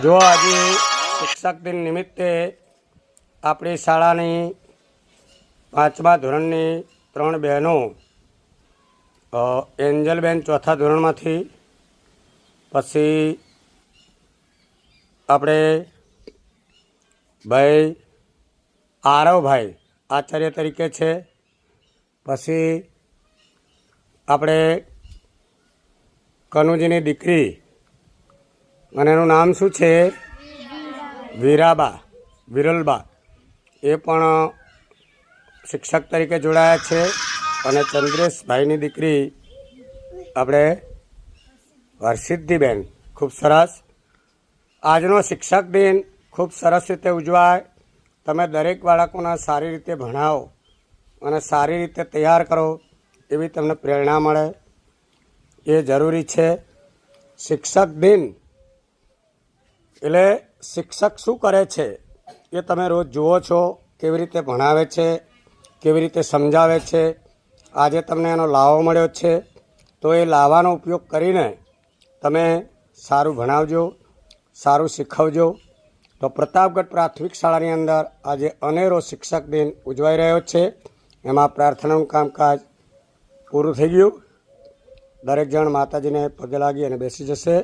જો આજે શિક્ષક દિન નિમિત્તે આપણી શાળાની 5મા ધોરણની 3 બહેનો એન્જલબેન 4થા ધોરણમાંથી, પછી આપણે ભાઈ આરવભાઈ આચાર્ય તરીકે છે, પછી આપણે કનુજીની દીકરી અને એનું નામ શું છે? વીરાબા, વિરલબા, એ પણ શિક્ષક તરીકે જોડાયા છે. અને ચંદ્રેશભાઈની દીકરી આપણે હરસિદ્ધિબેન. ખૂબ સરસ. આજનો શિક્ષક દિન ખૂબ સરસ રીતે ઉજવાય. તમે દરેક બાળકોને સારી રીતે ભણાવો અને સારી રીતે તૈયાર કરો, એવી તમને પ્રેરણા મળે, એ જરૂરી છે. શિક્ષક દિન એટલે શિક્ષક શું કરે છે એ તમે રોજ જુઓ છો, કેવી રીતે ભણાવે છે, કેવી રીતે સમજાવે છે. આજે તમને એનો લાવો મળ્યો છે, તો એ લાવાનો ઉપયોગ કરીને તમે સારું ભણાવજો, સારું શીખવજો. તો પ્રતાપગઢ પ્રાથમિક શાળાની અંદર આજે અનેરો શિક્ષક દિન ઉજવાઈ રહ્યો છે. એમાં પ્રાર્થનાનું કામકાજ પૂરું થઈ ગયું. દરેક જણ માતાજીને પગે લાગી અને બેસી જશે.